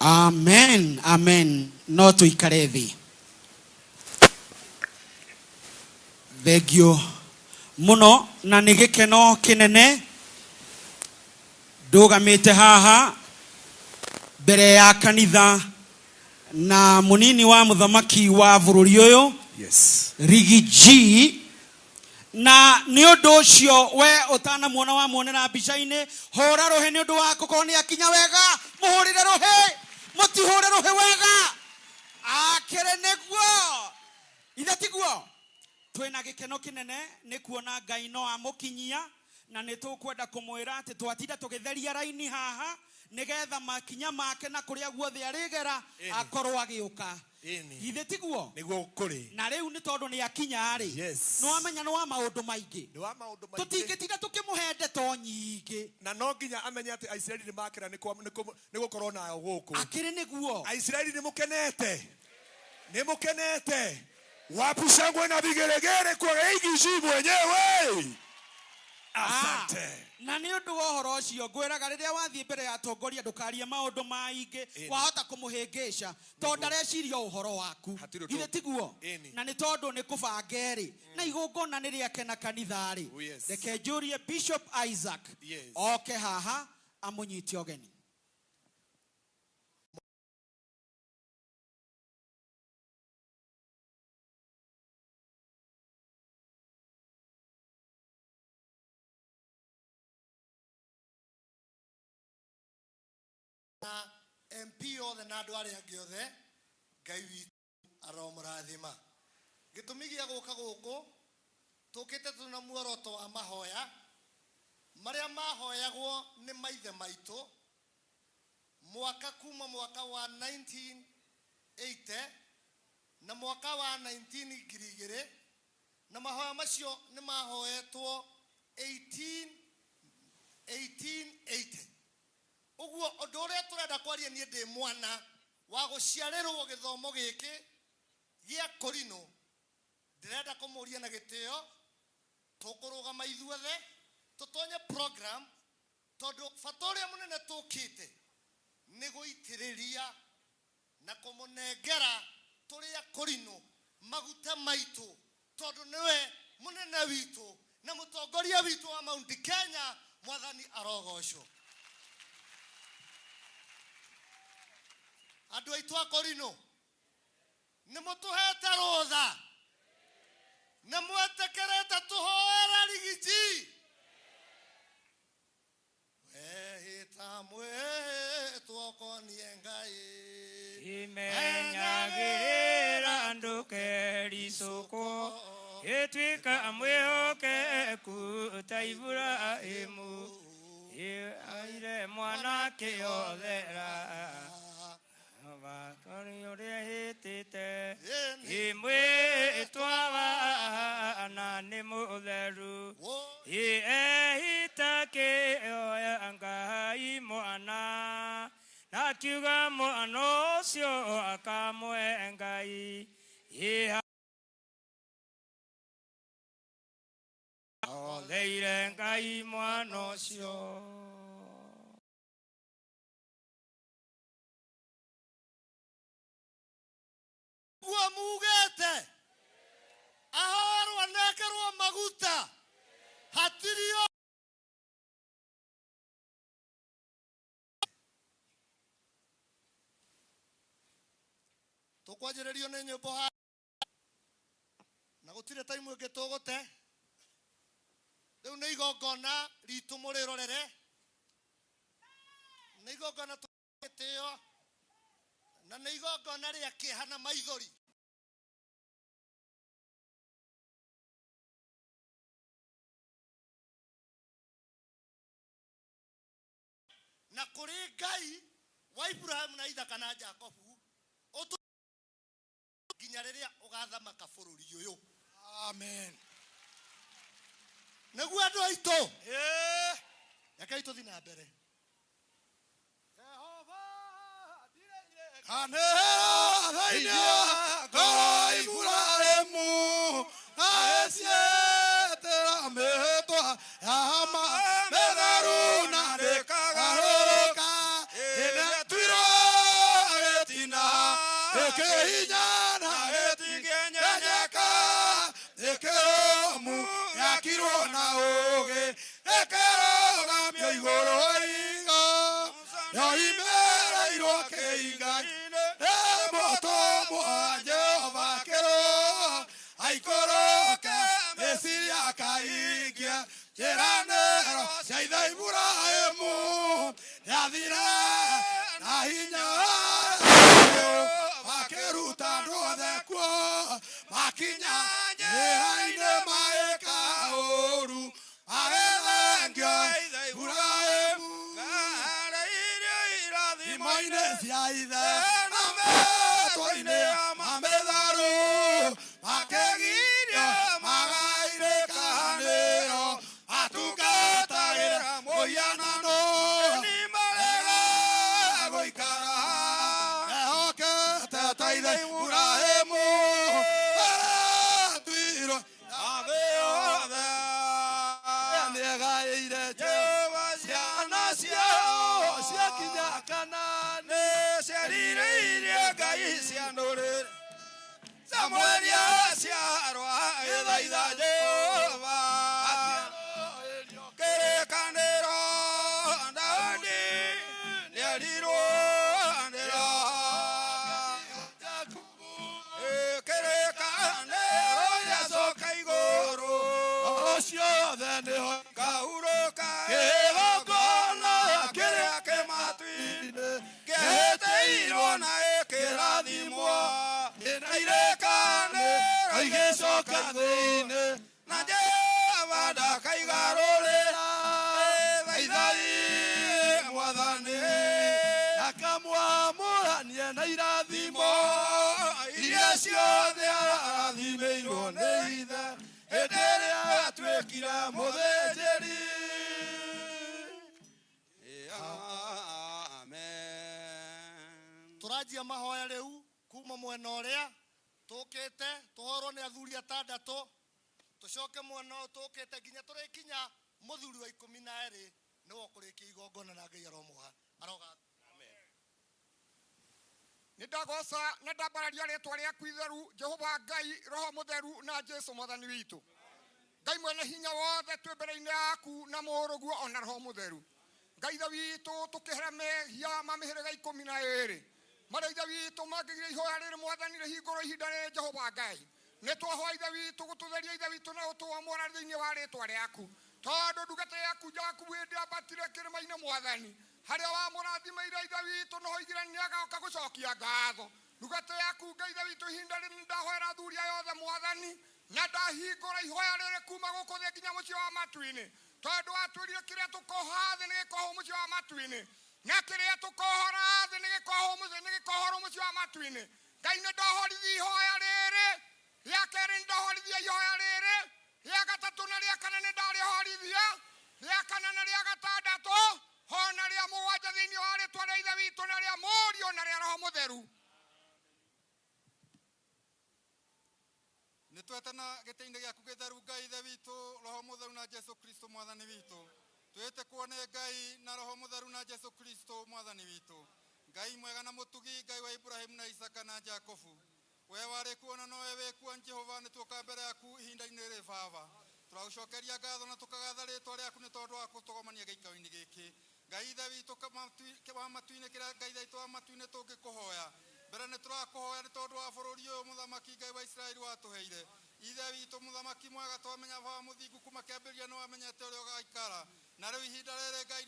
Amen, amen. No tuikare thi. Thegio muno na nĩ gĩkeno kĩnene ndũgamĩte haha mbere ya kanitha na mũnini wa mũthamaki wa bũrũri ũyũ. Yes. Rigi G. Na nĩ ũndũ ũcio we ũtanamuona wa muonera mbica-inĩ, hũra rũhĩ nĩ ũndũ wa gũkorwo nĩ akinya wega. Mũhũrĩre rũhĩ, mũtihũre rũhĩ wega. Akĩrĩ nĩguo, ithe tiguo. Twĩna gĩkeno kĩnene nĩ kuona Ngai no amũkinyia, na nĩ tũkwenda kũmwĩra atĩ twatinda tũgĩtheria raini haha nĩgetha makinya make na kũrĩa guothe arĩgera akorwo agĩũka. Ithe tiguo nĩguo kũrĩ. Na rĩu nĩ tondũ nĩ akinya rĩ, nĩ wamenya nĩ wa maũndũ maingĩ. Tũtingĩtinda tũkĩmũhe ndeto nyingĩ. Na no nginya amenye atĩ Aisiraeli nĩ makĩra nĩ gũkorwo nayo gũkũ. Akĩrĩ nĩguo. Aisiraeli nĩ mũkenete. Nĩ mũkenete. Wapi shangwe na vigelegele kwa Rigi G mwenyewe. Asante. Na nĩ ũndũ wa ũhoro ũcio ngwĩraga rĩrĩa wathiĩ mbere ya atongoria ndũkarie maũndũ maingĩ, wahota kũmũhĩngĩca tondũ ndareciria ũhoro waku. Ithe tiguo. Na nĩ tondũ nĩ kũbanga rĩ, na igongona nĩ rĩake na kanitha rĩ, reke njũrie Bishop Isaac oke haha amũnyite ũgeni. MP othe na andu aria angi othe Ngai witu aromurathima gitumi gia guka guku tukite tuna muoroto wa mahoya maria mahoyagwo ni maithe maitu mwaka kuma mwaka wa 1980 na mwaka wa 1920 na mahoya macio ni mahoyetwo 1880 uguo undu uria turenda kwaria nie ndi mwana wa guciarirwo githomo giki gia Korino ndirenda kumuria na gitio tukurugama ithuothe tutonye program tondu fatoria munene tukite ni guitiriria na kumunengera turia Korino maguta maitu tondu niwe munene witu na mutongoria witu wa Mount Kenya mwathani arogocwo andu aitu a Korino ni mutuhete rutha na mwetekerete tuhoera rigiti wehita mwetwokonie Ngai imenyagira ndukericuko itwika mwihokeku ta Ibrahimu aire mwana kiothera bakari uria hitite imwitwa wana ni mutheru ehita kioya Ngai mwana na kiuga mwana ucio akamwe Ngai otheire Ngai mwana ucio gua mugete ahorwo nekerwo maguta hatirio tukwanjiririo ni nyimbo na gutire time ingi tugute riu ni igongona ritu murirorere ni igongona tugitio na ni igongona ria kihana maithori na kuri Ngai wa Ibrahim na Isaka na Jacobu nginya riria ugathamaka bururi uyu amen naguo andu aitu yakai tuthi na mbere Ibrahimu aesietera metwa ama medaru na dekagaroka ene twiro agetina ekehinya na etigenyanyaka ekeromu yakirwo na uge ekeroga mio iguru iga yoimera iroke iga Jehova kero aikoroka esiria kaigia jeranero saida Ibrahimu yathira na hinya makeruta ndothe kuo makinya nyehaine maeka oru agethengia Ibrahimu irathimo-ine cia ithe mametharu makegiria magairekaniro atungatagĩra mũhianano nĩ marega gũikara ehokete ta ithe Ibrahimu aratuirwo thĩ yothe nĩegaĩire Jehova ciana ciao ciakinya Kanaani ciarireirie Ngai cia ndũrĩrĩ Samueli aciarwa agĩthaitha Jehova kĩrĩkanĩro Daudi nĩerirwo nĩyo kĩrĩkanĩro gĩacoka igũrũ ciothe nĩho ngahurũka kĩgongona kĩrĩa kĩmatu-inĩ thĩinĩ na Jehova ndakaigarũrĩra thaithai Mwathani akamwamũrania na irathimo iria ciothe arathimĩirwo nĩ Ithe hĩndĩ ĩrĩa atuĩkire mũthĩnjĩri. Amen. Tũranjia mahoya rĩu kuma mwena ũrĩa tũkĩte tũhorwo nĩ athuri atandatũ tũcoke mwena ũyũ tũkĩte nginya tũrĩkinya mũthuri wa 12 nĩwe ũkũrĩkia igongona na Ngai aromuha aroga. Nĩndagoca na ndambararia rĩtwa rĩaku itheru Jehova Ngai Roho Mũtheru na Jesu Mwathani witũ. Ngai mwene hinya wothe twĩ mbere-inĩ yaku na mũrũguo ona Roho Mũtheru. Ngai Ithe witũ tũkĩhera mehia ma mĩhĩrĩga 12 marĩa Ithe witũ mangĩgire ihoya rĩrĩ Mwathani rĩhingũrwo ihinda rĩrĩ Jehova Ngai. Nĩtwahoya Ithe witũ gũtũtheria Ithe witũ na gũtũamũra thĩinĩ wa rĩtwa rĩaku tondũ ndungata yaku Jakubu hĩndĩ ambatire kĩrĩma-inĩ Mwathani harĩa wamũrathimaire Ithe witũ no oigire nĩagoka gũcokia ngatho. Ndungata yaku Ngai Ithe witũ ihinda rĩrĩ nĩndahoera athuri aya othe Mwathani na ndahingũra ihoya rĩrĩ kuma gũkũ thĩ nginya mũciĩ wa matu-inĩ tondũ watwĩrire kĩrĩa tũkoha thĩ nĩgĩkohwo mũciĩ wa matu-inĩ na kĩrĩa tũkohora thĩ nĩgĩkohorwo mũciĩ wa matu-inĩ. Ngai nĩndohorithia ihoya rĩrĩ rĩa kerĩ nĩndohorithia ihoya rĩrĩ rĩa gatatũ na rĩa kana nĩndarĩhorithia rĩa kana na rĩa gatandatũ hona rĩa mũgwanja thĩinĩ wa rĩtwa rĩa Ithe witũ na rĩa Mũriũ na rĩa Roho Mũtheru. Nĩtwetana gĩtĩ-inĩ gĩaku gĩtheru Ngai Ithe witũ Roho Mũtheru na Jesu Kristo Mwathani witũ. Twĩte kuone Ngai na Roho Mũtheru na Jesu Kristo Mwathani witũ. Ngai mwega na mũtugi Ngai wa Ibrahimu na Isaka na Jakobu. We warĩ kuona nowe wĩkuo Jehova nĩtuoka mbere yaku ihinda-inĩ rĩrĩ Baba. Tũragucokeria ngatho na tũkagatha rĩtwa rĩaku nĩ tondũ wa gũtũgomania gĩikaro-inĩ gĩkĩ. Ngai Ithe witũ wa matu-inĩ kĩrĩa Ngai Ithe witũ wa matu-inĩ tũngĩkũhoya. Mbere nĩtũrakũhoya nĩ tondũ wa bũrũri ũyũ mũthamaki Ngai wa Isiraeli watũheire. Ithe witũ mũthamaki mwega twamenya baba mũthingu kuma kĩambĩrĩria nĩwamenyete ũrĩa ũgaikara. Na rĩu ihinda rĩrĩ Ngai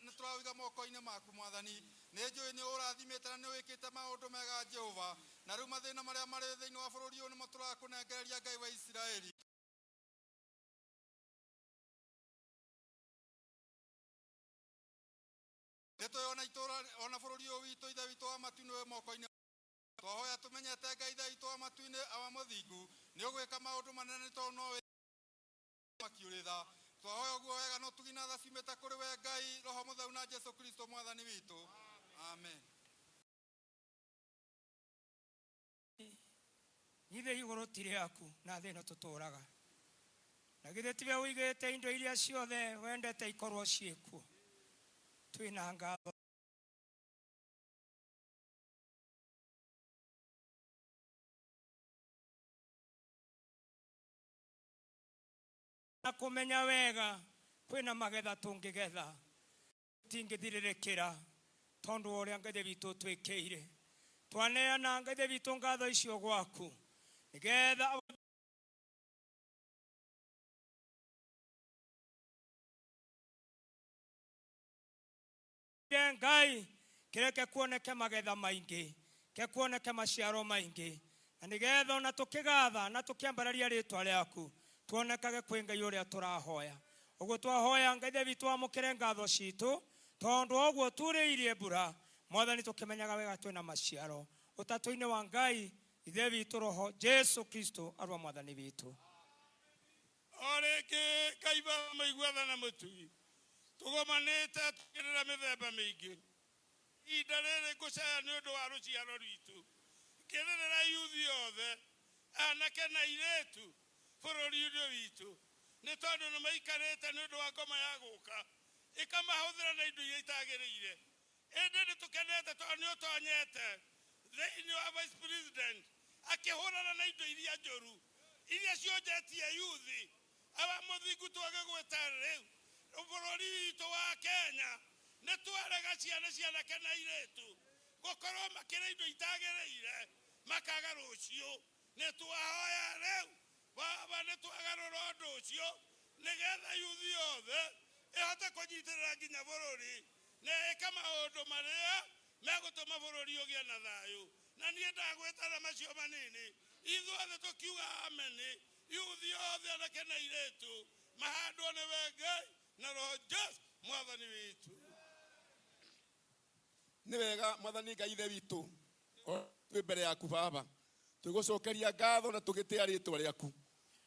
nĩtũrawĩiga moko-inĩ maku Mwathani. Nĩnjũĩ nĩ ũrathimĩte na nĩwĩkĩte maũndũ mega Jehova. Na rĩu mathĩna marĩa marĩ thĩinĩ wa bũrũri ũyũ nĩmo tũrakũnengereria Ngai wa Isiraeli. Nĩtũyona itũra ona bũrũri ũyũ witũ Ithe witũ wa matu-inĩ wĩ moko-inĩ. Twahoya tũmenyete Ngai Ithe witũ wa matu-inĩ wa mũthingu nĩ ũgwĩka maũndũ manene tondũ nowe makiũrĩtha. Twahoya ũguo wega no tugi na tha ciumĩte kũrĩ we Ngai Roho Mũtheru na Jesu Kristo Mwathani witũ. Amen. Ithe igũrũ ti rĩaku na thĩ ĩno tũtũũraga na githĩ tiwe ũigĩte indo iria ciothe wendete ikorwo ciĩkuo. Twĩna ngatho na kũmenya wega kwĩna magetha tũngĩgetha tingĩthirĩrĩkĩra tondũ ũrĩa Ngai witũ twĩkĩire. Twaneana Ngai witũ ngatho icio gwaku nĩgetha Ngai kĩreke kuoneke magetha maingĩ ke kuoneke maciaro maingĩ na nĩgetha ona tũkĩgatha na tũkĩambararia rĩtwa rĩaku tuonekage kwĩ Ngai ũrĩa tũrahoya. Ũguo twahoya Ngai witũ wamũkĩre ngatho citũ tondũ ũguo turĩirie mbura Mwathani tũkĩmenyaga wega twĩna maciaro ũtatũ-inĩ wa Ngai Ithe witũ Roho Jesu Kristo arũa Mwathani witũ. O rĩngĩ Ngai Baba maiguatha na mũtugi tũgomanĩte tũkĩrĩra mĩthemba mĩingĩ. Ihinda rĩrĩ ngũcaya nĩ ũndũ wa rũciaro rwitũ kĩrĩrĩra yuthi yothe anake na airĩtu bũrũri-inĩ witũ nĩ tondũ nĩmaikarĩte nĩ ũndũ wa ngoma ya gũka ĩkamahũthĩra na indo iria itagĩrĩire. Ĩndĩ nĩtũkenete tondũ nĩũtonyete thĩinĩ wa Vice President akĩhũrana na indo iria njũru iria cionjetie yuthi aba mũthingu twage gwĩta rĩu bũrũri witũ wa Kenya nĩtwarega ciana na airĩtu gũkorwo makĩrĩa indo itagĩrĩire makaga rũciũ. Nĩtwahoya rĩu Baba nĩtwagarũra ũndũ ũcio nĩgetha yuthi yothe ĩhote kũnyitĩrĩra nginya bũrũri na ĩka maũndũ marĩa megũtũma bũrũri ũgĩe na thayũ. Na niĩ ndagwĩtana macio manini ithuothe tukiuga ameni yuthi othe anake na iretu mahandwo nĩ we Ngai na Roho Jesu mwathani witu. Nĩ wega mwathani Ngai ithe witũ twĩ mbere yaku Baba, tũgũcokeria ngatho na tũgĩtĩa rĩĩtwa rĩaku.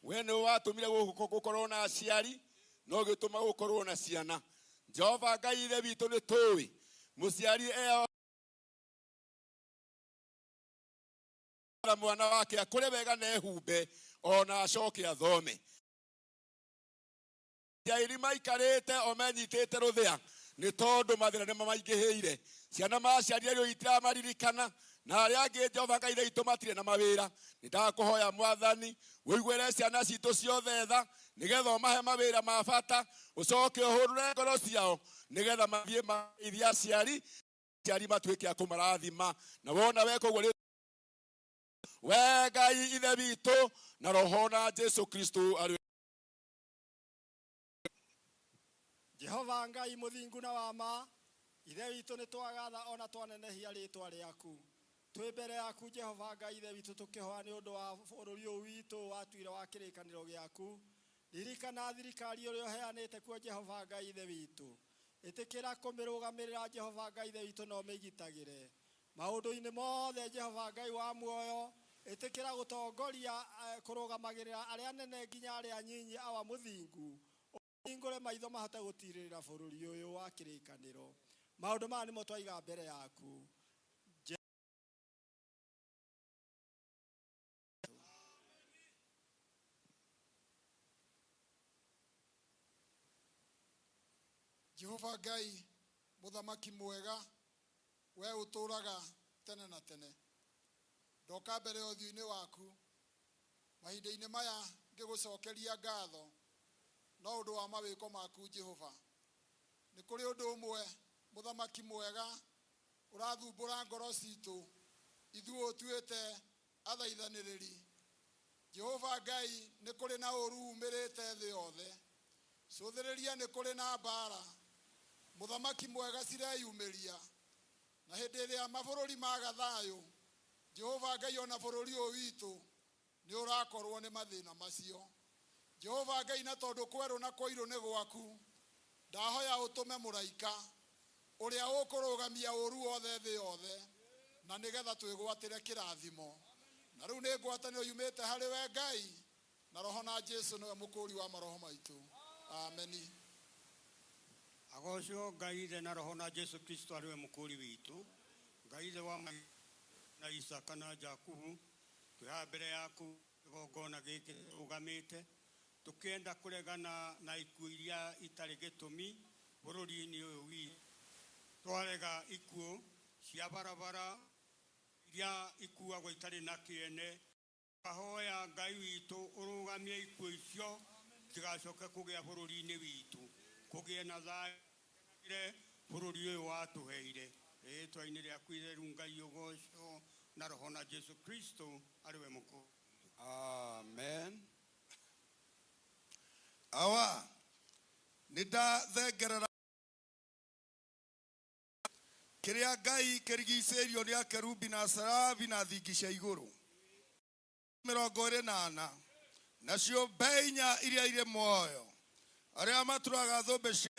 We nĩwe watũmire gũkorwo na aciari na ũgĩtũma gũkorwo na ciana. Jehova Ngai ithe witũ nĩ tũĩ mũciari mwana wake akũre wega na ehumbe ona acoke athome. Airi maikarĩte o menyitĩte rũthĩa nĩ tondũ mathĩna nĩ mamaingĩhĩire. Ciana maciarirwo itiramaririkana na arĩa angĩ Jehova Ngai ithe witũ matirĩ na mawĩra. Nĩndakũhoya mwathani ũiguĩre ciana citũ ciothe tha nĩgetha ũmahe mawĩra ma bata, ũcoke ũhũrũre ngoro ciao nĩgetha mathiĩ maithia aciari matuĩke a kũmarathima. Na wona weka ũguo we Ngai ithe witũ na Roho na Jesu Kristo arĩ Jehova Ngai mũthingu na wama, ithe witũ nĩ twagatha ona twanenehia rĩĩtwa rĩaku. Twĩ mbere yaku Jehova Ngai ithe witũ tũkĩhoya nĩ ũndũ wa bũrũri ũyũ witũ watuire wa kĩrĩkanĩro gĩaku. Ririkana thirikari ũrĩa ũheanĩte kuo Jehova Ngai ithe witũ. Ĩtĩkĩra kũmĩrũgamĩrĩra Jehova Ngai ithe witũ na ũmĩgitagĩre maũndũ-inĩ mothe Jehova Ngai wa muoyo. Ĩtĩkĩra gũtongoria kũrũgamagĩrĩra arĩa anene nginya arĩa anyinyi awa mũthingu. Hingũre maitho mahote gũtirĩrĩra bũrũri ũyũ wa kĩrĩkanĩro. Maũndũ maya nĩmo twaiga mbere yaku. Jehova Ngai mũthamaki mwega, we ũtũũraga tene na tene. Ndoka mbere ya ũthiũ-inĩ waku mahinda-inĩ maya ngĩgũcokeria ngatho no ũndũ wa mawĩko maku Jehova. Nĩ kũrĩ ũndũ ũmwe mũthamaki mwega ũrathumbũra ngoro citũ ithuĩ ũtuĩte athaithanĩrĩri. Jehova Ngai nĩ kũrĩ na ũru umĩrĩte thĩ yothe. Cũthĩrĩria nĩ kũrĩ na mbara mũthamaki mwega cireyumĩria, na hĩndĩ ĩrĩa mabũrũri maga thayũ Jehova Ngai ona bũrũri ũyũ witũ nĩ ũrakorwo nĩ mathĩna macio. Jehova Ngai na tondũ kwerũ na kũirũ nĩ gwaku, ndahoya ũtũme mũraika ũrĩa ũkũrũgamia ũru wothe thĩ yothe na nĩgetha twĩgwatĩre kĩrathimo. Na rĩu nĩ ngwatanĩro yumĩte harĩ we Ngai na Roho na Jesu nĩwe mũkũũri wa maroho maitũ. Ameni. Agocwo Ngai ithe na Roho na Jesu Kristo arĩwe mũkũũri witũ. Ngai ithe wa na Isaka na Jakubu, twĩhaha mbere yaku igongona gĩkĩ ũgamĩte tũkĩenda kũregana na ikuũ iria itarĩ gĩtũmi bũrũri-inĩ ũyũ witũ. Twarega ikuũ cia barabara iria ikuagwo itarĩ na kĩene. Twahoya Ngai witũ ũrũgamie ikuũ icio itigacoke kũgĩa bũrũri-inĩ witũ, kũgĩe na thayũ bũrũri ũyũ watũheire. Rĩĩtwa-inĩ rĩaku itheru Ngai ũgocwo na Roho na Jesu Kristo arĩwe mũkũũri. Amen. Awa nĩndathengerera kĩrĩa Ngai kĩrigicĩirio nĩ akerubi na serafi na thingi cia igũrũ 24 nacio mbei inya iria irĩ muoyo arĩa matũraga thũmbĩ cia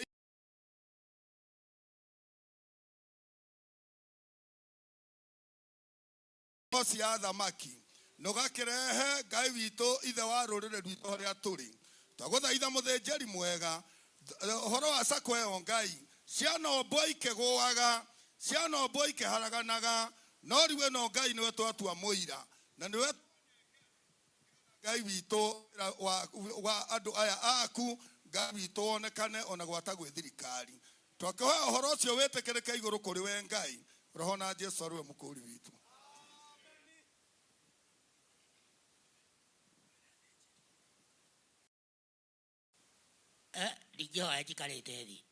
cia thamaki nũgakĩrehe Ngai witũ ithe wa rũrĩrĩ rwitũ harĩa tũrĩ. Twagũthaitha mũthĩnjĩri mwega ũhoro wa sako ĩyo Ngai, ciana ombwo ikĩgũaga, ciana ombwo ikĩharaganaga, no rĩu ĩno Ngai nĩwe twatua mũira na nĩwe Ngai witũ wa andũ aya aku, Ngai witũ wonekane ona gwata gwĩ thirikari. Twakĩhoya ũhoro ũcio wĩtĩkĩrĩke igũrũ kũrĩ we Ngai, Roho na Jesu arĩwe mũkũũri witũ. Ndijoa jikarete thi.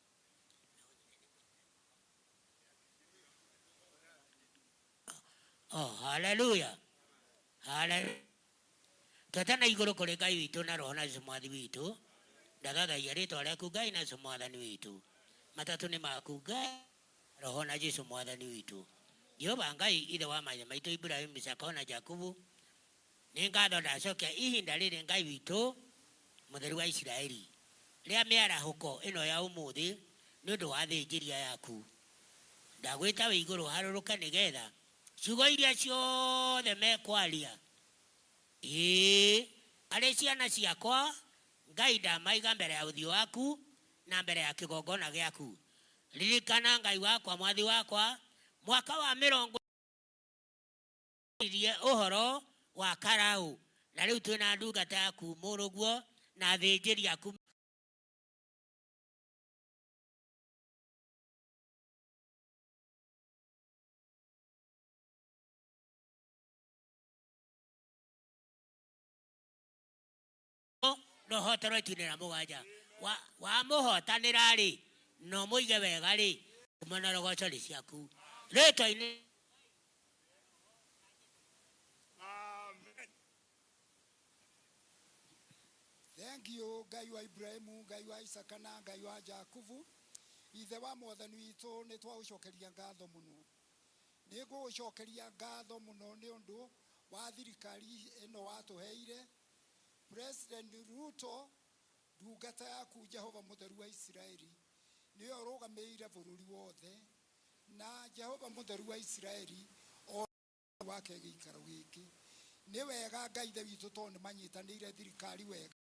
Oh, hallelujah. Hallelujah. Tatana igũrũ kũrĩ Ngai witũ na Roho na Jesu mwathi witũ. Ndathathaia rĩĩtwa rĩaku Ngai na Jesu mwathani witũ. Matatũ nĩ maku Ngai, Roho na Jesu mwathani witũ. Jehova Ngai ithe wa maithe maitũ Ibrahimu, Isaka na Jakubu, nĩ ngatho ndacokia ihinda rĩrĩ Ngai witũ mũtheru wa Isiraeli rĩa mĩarahũko ĩno ya ũmũthĩ nĩ ũndũ wa thĩnjĩria yaku. Ndagwĩta wĩ igũrũ harũrũka nĩgetha ciugo iria ciothe mekwaria arĩ ciana ciakwa Ngai ndamaiga mbere ya ũthiũ waku na mbere ya kĩgongona gĩaku. Ririkana Ngai wakwa mwathi wakwa mwaka wa 40 ũhoro wa Karaũ, na rĩu twĩna ndungata yaku mũrũguo na thĩnjĩri yaku nohoterwo itinĩra mũgwanja wamũhotanĩra rĩ no mũige wega rĩ kumana rogoco rĩ ciaku rĩtwa-inĩ. Thank you, Ngai wa Ibrahimu, Ngai wa Isaka na Ngai wa Jakubu. Ithe wa mwathani witũ nĩ twagũcokeria ngatho mũno. Nĩ ngũgũcokeria ngatho mũno nĩ ũndũ wa thirikari ĩno watũheire. President Ruto, ndungata yaku Jehova mũtheru wa Isiraeli, nĩwe ũrũgamĩrĩire bũrũri wothe, na Jehova mũtheru wa Isiraeli o wake gĩikaro gĩkĩ. Nĩ wega Ngai ithe witũ tondũ nĩ manyitanĩire thirikari wega.